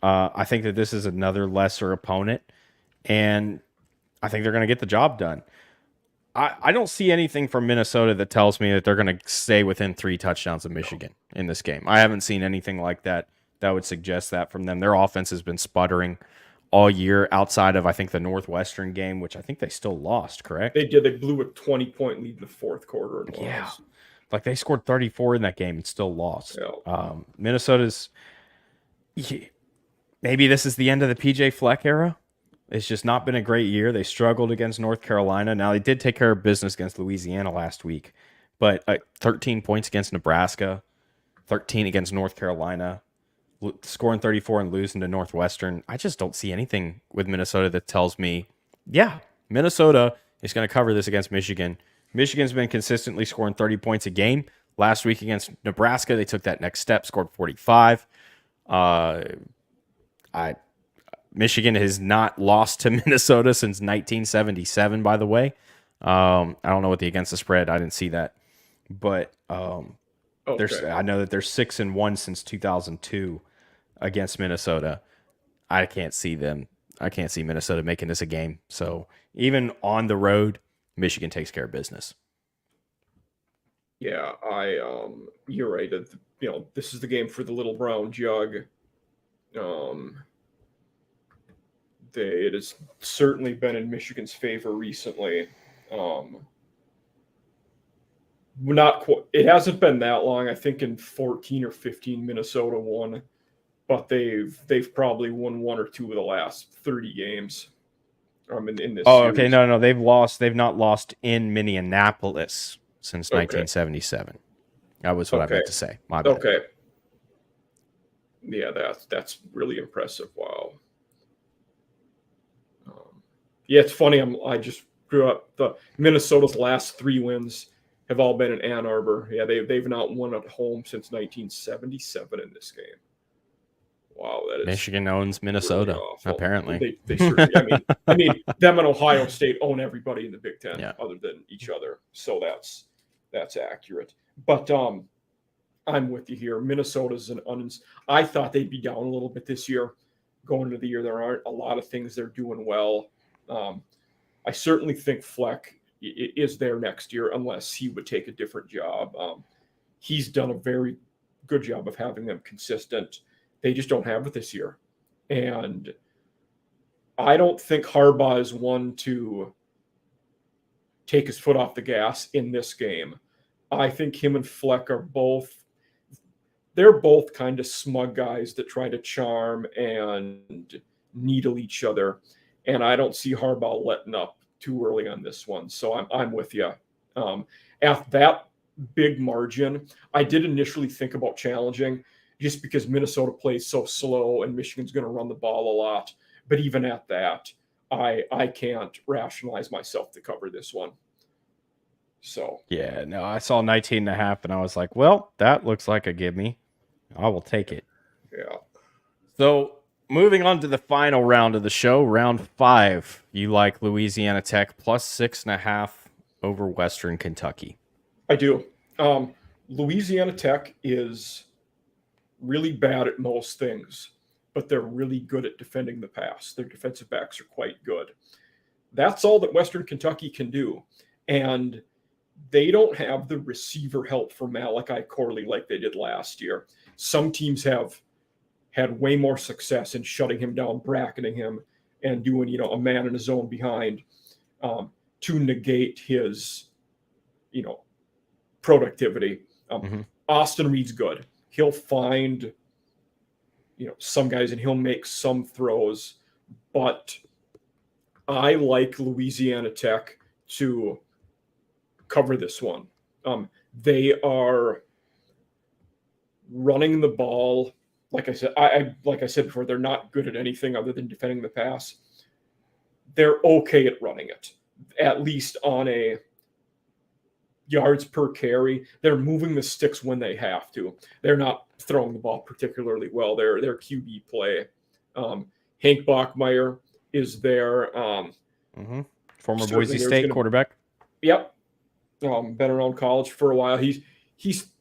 I think that this is another lesser opponent, and I think they're going to get the job done. I don't see anything from Minnesota that tells me that they're going to stay within 3 touchdowns of Michigan in this game. I haven't seen anything like that would suggest that from them. Their offense has been sputtering all year outside of, I think, the Northwestern game, which I think they still lost, correct? They did. They blew a 20-point lead in the fourth quarter. And yeah. Like they scored 34 in that game and still lost. Yeah. Minnesota's, maybe this is the end of the PJ Fleck era. It's just not been a great year. They struggled against North Carolina. Now, they did take care of business against Louisiana last week, but 13 points against Nebraska, 13 against North Carolina, scoring 34 and losing to Northwestern. I just don't see anything with Minnesota that tells me, yeah, Minnesota is going to cover this against Michigan. Michigan's been consistently scoring 30 points a game. Last week against Nebraska, they took that next step, scored 45. Michigan has not lost to Minnesota since 1977, by the way. I don't know what the against the spread. I didn't see that. But I know that they're 6-1 since 2002 against Minnesota. I can't see Minnesota making this a game. So even on the road, Michigan takes care of business. Yeah, you're right. This is the game for the little brown jug. Um, it has certainly been in Michigan's favor recently. Not quite. It hasn't been that long. I think in 14 or 15, Minnesota won, but they've probably won one or two of the last 30 games. In this Oh, series. okay. No, they've lost. They've not lost in Minneapolis since 1977. That was what I meant to say. My bad. Okay. Yeah, that's really impressive. Wow. Yeah, it's funny. I just grew up. The Minnesota's last 3 wins have all been in Ann Arbor. Yeah, they've not won at home since 1977 in this game. Wow, that is Michigan owns Minnesota. Really apparently, they certainly. I mean, them and Ohio State own everybody in the Big Ten other than each other. So that's accurate. But I'm with you here. Minnesota's I thought they'd be down a little bit this year. Going into the year, there aren't a lot of things they're doing well. I certainly think Fleck is there next year unless he would take a different job. He's done a very good job of having them consistent. They just don't have it this year. And I don't think Harbaugh is one to take his foot off the gas in this game. I think him and Fleck are they're both kind of smug guys that try to charm and needle each other. And I don't see Harbaugh letting up too early on this one. So I'm with you. At that big margin, I did initially think about challenging just because Minnesota plays so slow and Michigan's going to run the ball a lot. But even at that, I can't rationalize myself to cover this one. So yeah, no, I saw 19.5 and I was like, well, that looks like a give me. I will take it. Yeah. So moving on to the final round of the show, round 5. You like Louisiana Tech plus 6.5 over Western Kentucky. I do. Louisiana Tech is really bad at most things, but they're really good at defending the pass. Their defensive backs are quite good. That's all that Western Kentucky can do. And they don't have the receiver help from Malachi Corley like they did last year. Some teams have had way more success in shutting him down, bracketing him, and doing, a man in his zone behind to negate his, productivity. Austin Reed's good. He'll find, some guys and he'll make some throws, but I like Louisiana Tech to cover this one. They are running the ball. Like I said before, they're not good at anything other than defending the pass. They're okay at running it, at least on a yards per carry. They're moving the sticks when they have to. They're not throwing the ball particularly well. Their QB play. Hank Bachmeier is there. Former Boise State quarterback. Yep. Been around college for a while. He's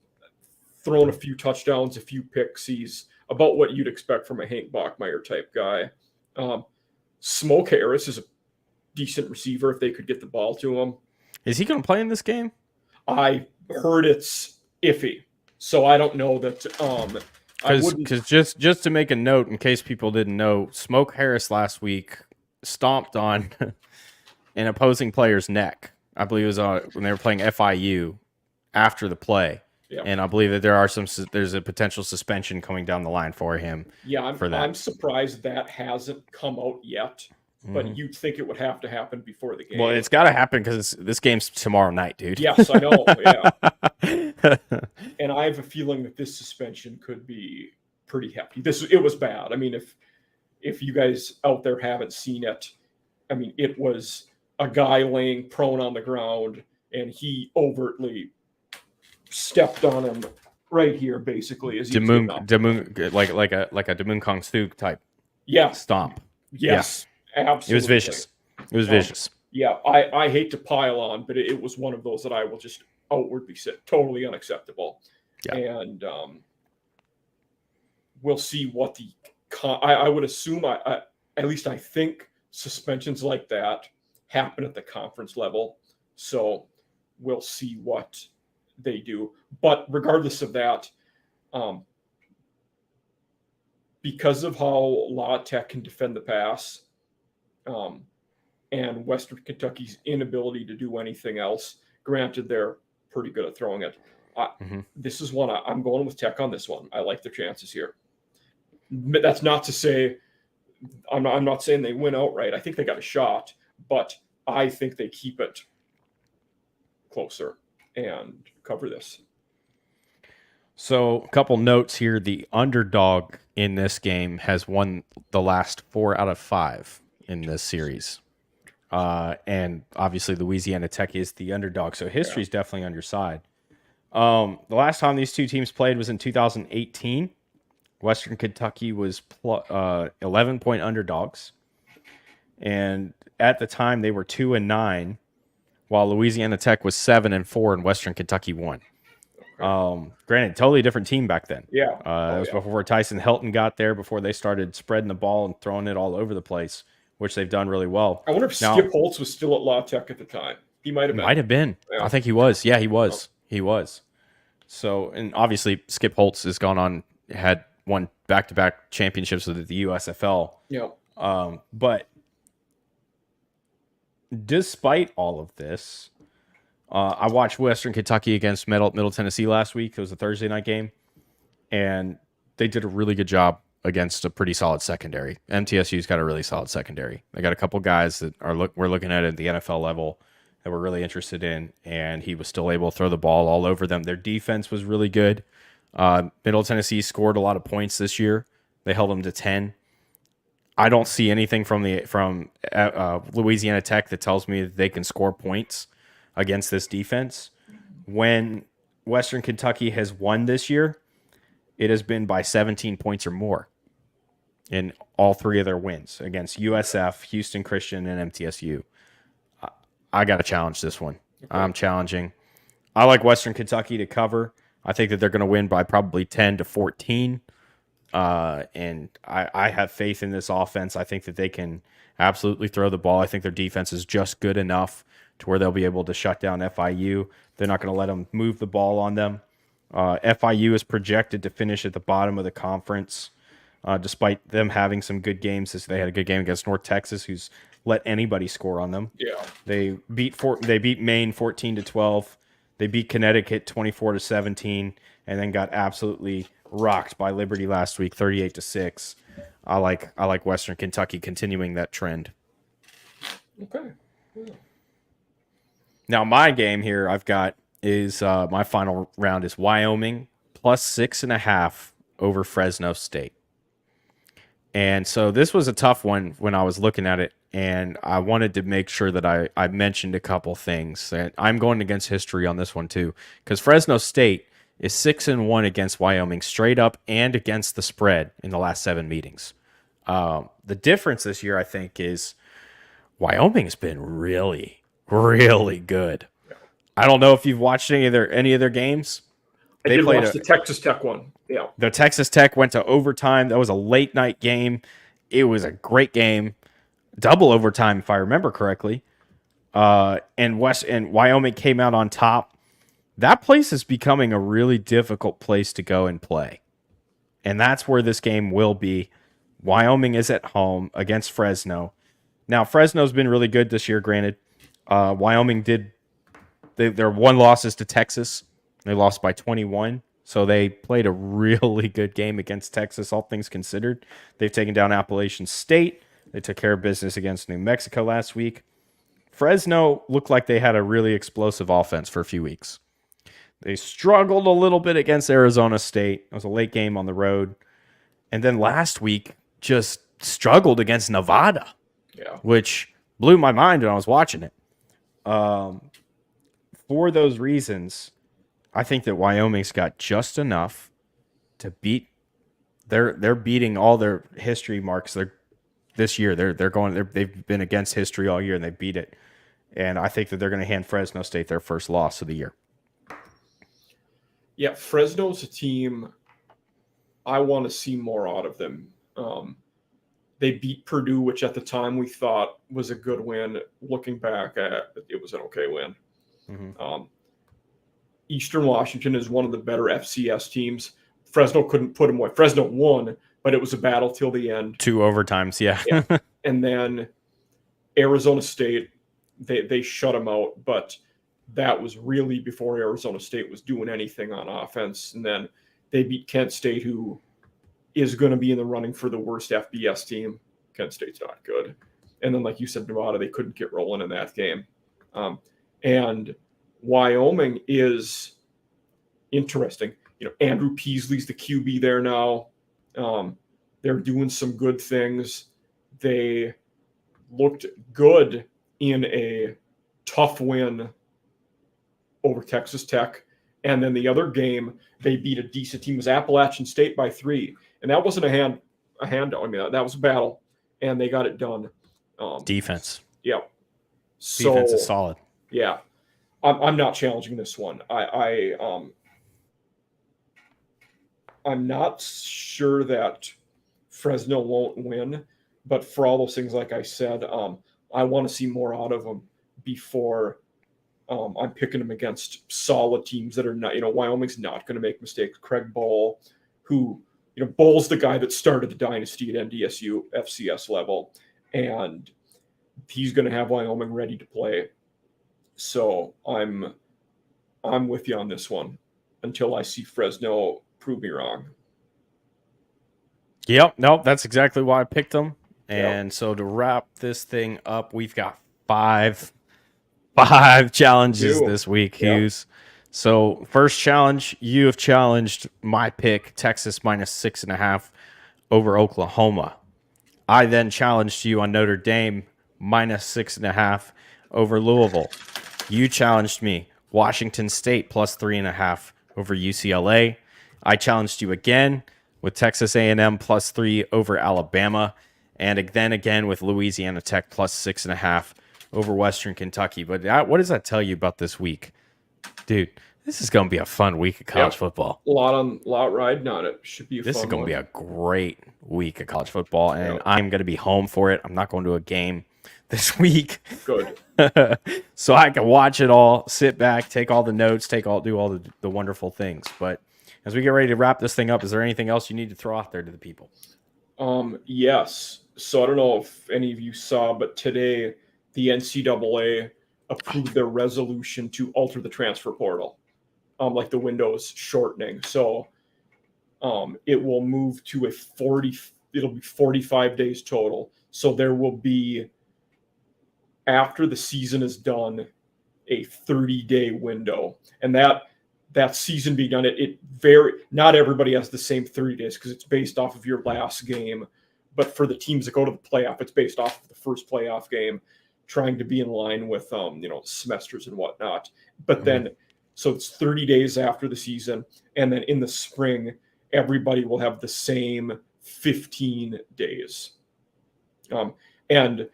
thrown a few touchdowns, a few picks. He's about what you'd expect from a Hank Bachmeier type guy. Smoke Harris is a decent receiver if they could get the ball to him. Is he going to play in this game? I heard it's iffy, so I don't know that. Because just to make a note, in case people didn't know, Smoke Harris last week stomped on an opposing player's neck. I believe it was when they were playing FIU after the play. Yeah. And I believe that there's a potential suspension coming down the line for him. Yeah, I'm surprised that hasn't come out yet. But you'd think it would have to happen before the game. Well, it's got to happen because this game's tomorrow night, dude. Yes, I know. Yeah. And I have a feeling that this suspension could be pretty hefty. It was bad. I mean, if you guys out there haven't seen it, I mean, it was a guy laying prone on the ground, and he overtly stepped on him right here, basically. As Demoon, like a Demoon Kong Stuk type. Yeah. Stomp. Yes. Yeah. Absolutely. It was vicious. It was vicious. Yeah, I hate to pile on, but it was one of those that I will just outwardly say totally unacceptable. Yeah. And we'll see what I would assume, at least I think suspensions like that happen at the conference level. So we'll see what they do. But regardless of that, because of how La Tech can defend the pass, and Western Kentucky's inability to do anything else, granted they're pretty good at throwing it. This is one I'm going with Tech on this one. I like their chances here. But that's not to say I'm not saying they win outright. I think they got a shot, but I think they keep it closer and cover this. So, a couple notes here. The underdog in this game has won the last 4 out of 5 in this series. And obviously, Louisiana Tech is the underdog. So, history is definitely on your side. The last time these two teams played was in 2018. Western Kentucky was 11-point underdogs. And at the time, they were 2-9, while Louisiana Tech was 7-4, and Western Kentucky won. Granted, totally different team back then. Yeah. That was before Tyson Helton got there, before they started spreading the ball and throwing it all over the place, which they've done really well. I wonder if Skip Holtz was still at La Tech at the time. He might have been. Might have been. Yeah. I think he was. Yeah, he was. He was. So, and obviously, Skip Holtz has gone on, had won back-to-back championships with the USFL. Yeah. But despite all of this, I watched Western Kentucky against Middle Tennessee last week. It was a Thursday night game, and they did a really good job against a pretty solid secondary. MTSU's got a really solid secondary. They got a couple guys that we're looking at the NFL level that we're really interested in, and he was still able to throw the ball all over them. Their defense was really good. Middle Tennessee scored a lot of points this year. They held them to 10. I don't see anything from Louisiana Tech that tells me that they can score points against this defense. When Western Kentucky has won this year, it has been by 17 points or more in all 3 of their wins against USF, Houston Christian, and MTSU. I got to challenge this one. Okay. I'm challenging. I like Western Kentucky to cover. I think that they're going to win by probably 10-14. And I have faith in this offense. I think that they can absolutely throw the ball. I think their defense is just good enough to where they'll be able to shut down FIU. They're not going to let them move the ball on them. FIU is projected to finish at the bottom of the conference, despite them having some good games. They had a good game against North Texas, who's let anybody score on them. Yeah, they beat Maine 14-12. They beat Connecticut 24-17, and then got absolutely rocked by Liberty last week 38-6. I like Western Kentucky continuing that trend. Okay. Yeah. Now my game here I've got is my final round is Wyoming plus 6.5 over Fresno State. And so this was a tough one when I was looking at it, and I wanted to make sure that I mentioned a couple things. And I'm going against history on this one too, because Fresno State is 6-1 against Wyoming straight up and against the spread in the last 7 meetings. The difference this year, I think, is Wyoming has been really, really good. I don't know if you've watched any of their games. I did watch the Texas Tech one. Yeah. The Texas Tech went to overtime. That was a late night game. It was a great game. Double overtime, if I remember correctly. And Wyoming came out on top. That place is becoming a really difficult place to go and play. And that's where this game will be. Wyoming is at home against Fresno. Now, Fresno's been really good this year, granted. Wyoming their 1 losses to Texas. They lost by 21. So they played a really good game against Texas, all things considered. They've taken down Appalachian State. They took care of business against New Mexico last week. Fresno looked like they had a really explosive offense for a few weeks. They struggled a little bit against Arizona State. It was a late game on the road. And then last week just struggled against Nevada, which blew my mind when I was watching it. For those reasons, I think that Wyoming's got just enough to beat. They're beating all their history marks. This year. They've been against history all year and they beat it. And I think that they're going to hand Fresno State their first loss of the year. Yeah, Fresno's a team I want to see more out of them. They beat Purdue, which at the time we thought was a good win. Looking back, it was an okay win. Mm-hmm. Eastern Washington is one of the better FCS teams. Fresno couldn't put them away. Fresno won, but it was a battle till the end. 2 overtimes, yeah. And then Arizona State, they shut them out, but that was really before Arizona State was doing anything on offense. And then they beat Kent State, who is going to be in the running for the worst FBS team. Kent State's not good. And then, like you said, Nevada, they couldn't get rolling in that game. And Wyoming is interesting. Andrew Peasley's the QB there now. They're doing some good things. They looked good in a tough win over Texas Tech. And then the other game, they beat a decent team, was Appalachian State by 3. And that wasn't a handout. I mean, that was a battle, and they got it done. Defense. Yeah. Defense is solid. Yeah. I'm not challenging this one. I'm not sure that Fresno won't win, but for all those things, like I said, I want to see more out of them before I'm picking them against solid teams that are not, Wyoming's not going to make mistakes. Craig Bowl, who, Bowl's the guy that started the dynasty at NDSU FCS level, and he's going to have Wyoming ready to play. So I'm with you on this one until I see Fresno prove me wrong. Yep. Nope. That's exactly why I picked them. And so to wrap this thing up, we've got five challenges this week, Hughes. So first challenge, you have challenged my pick, Texas -6.5 over Oklahoma. I then challenged you on Notre Dame -6.5 over Louisville. You challenged me, Washington State +3.5 over UCLA. I challenged you again with Texas A&M +3 over Alabama, and then again with Louisiana Tech +6.5 over Western Kentucky. But what does that tell you about this week? Dude, this is going to be a fun week of college football. A lot riding on it. Should be a This fun is going to one. be a great week of college football, and I'm going to be home for it. I'm not going to a game this week. Good. So I can watch it all, sit back, take all the notes, do all the wonderful things. But as we get ready to wrap this thing up, is there anything else you need to throw out there to the people? Yes. So I don't know if any of you saw, but today the NCAA approved their resolution to alter the transfer portal, like the window's shortening. So it will move to it'll be 45 days total. So there will be, after the season is done, a 30-day window. And that season being done, not everybody has the same 30 days because it's based off of your last game. But for the teams that go to the playoff, it's based off of the first playoff game, trying to be in line with semesters and whatnot. But then, so it's 30 days after the season, and then in the spring, everybody will have the same 15 days. And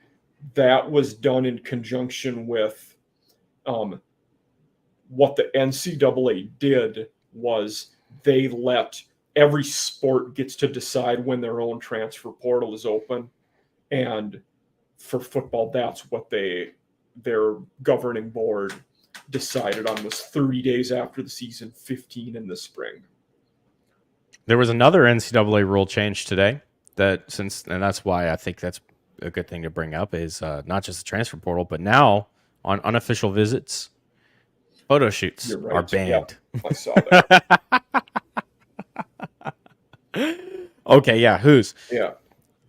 that was done in conjunction with what the NCAA did was they let every sport gets to decide when their own transfer portal is open. And for football, that's what their governing board decided on, was 30 days after the season, 15 in the spring. There was another NCAA rule change today and that's why I think that's a good thing to bring up, is not just the transfer portal, but now on unofficial visits, photo shoots are banned. Yeah, I saw that. Okay, yeah, who's? Yeah.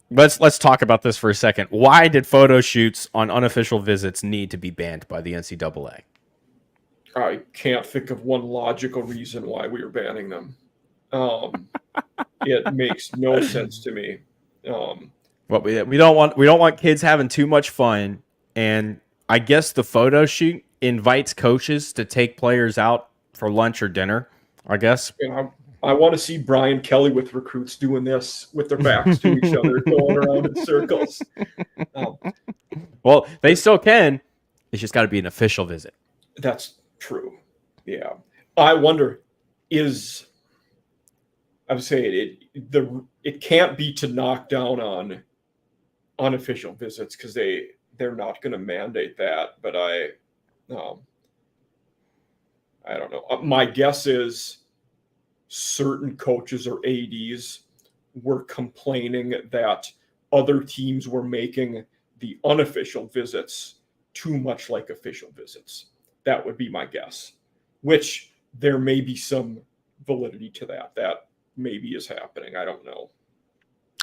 Let's talk about this for a second. Why did photo shoots on unofficial visits need to be banned by the NCAA? I can't think of one logical reason why we are banning them. It makes no sense to me. What we don't want kids having too much fun, and I guess the photo shoot invites coaches to take players out for lunch or dinner, I guess. And I want to see Brian Kelly with recruits doing this with their backs to each other, going around in circles. Well, they still can. It's just got to be an official visit. That's true. Yeah. I wonder, I would say it can't be to knock down on unofficial visits because they're not going to mandate that. But I don't know. My guess is certain coaches or ADs were complaining that other teams were making the unofficial visits too much like official visits. That would be my guess, which there may be some validity to that. That maybe is happening. I don't know.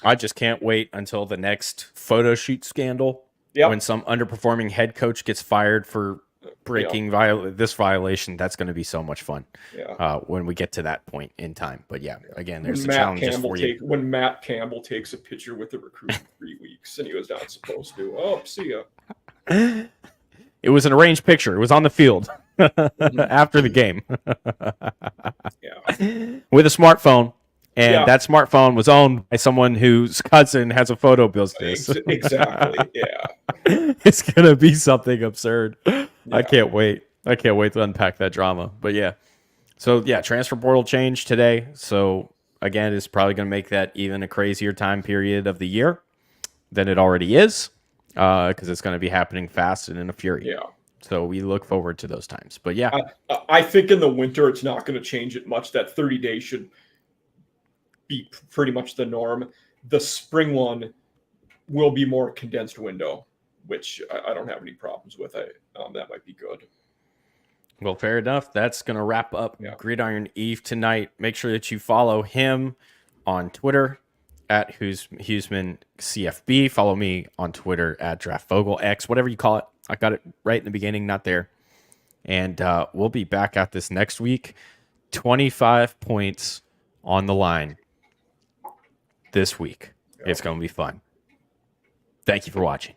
I just can't wait until the next photo shoot scandal. Yep. When some underperforming head coach gets fired for breaking this violation. That's going to be so much fun when we get to that point in time. But again, there's the challenges for you. When Matt Campbell takes a picture with the recruit in 3 weeks and he was not supposed to. Oh, see ya. It was an arranged picture. It was on the field after the game. With a smartphone. And that smartphone was owned by someone whose cousin has a photo business. Exactly. Yeah. It's going to be something absurd. Yeah. I can't wait. I can't wait to unpack that drama. But transfer portal change today. So again, it's probably going to make that even a crazier time period of the year than it already is, because it's going to be happening fast and in a fury. Yeah. So we look forward to those times. But I think in the winter it's not going to change it much. That 30 days should be pretty much the norm. The spring one will be more condensed window, which I don't have any problems with. That might be good. Well, fair enough. That's going to wrap up Gridiron Eve tonight. Make sure that you follow him on Twitter at Huseman CFB. Follow me on Twitter at DraftVogelX, whatever you call it. I got it right in the beginning, not there. And we'll be back at this next week. 25 points on the line this week. It's going to be fun. Thank you for watching.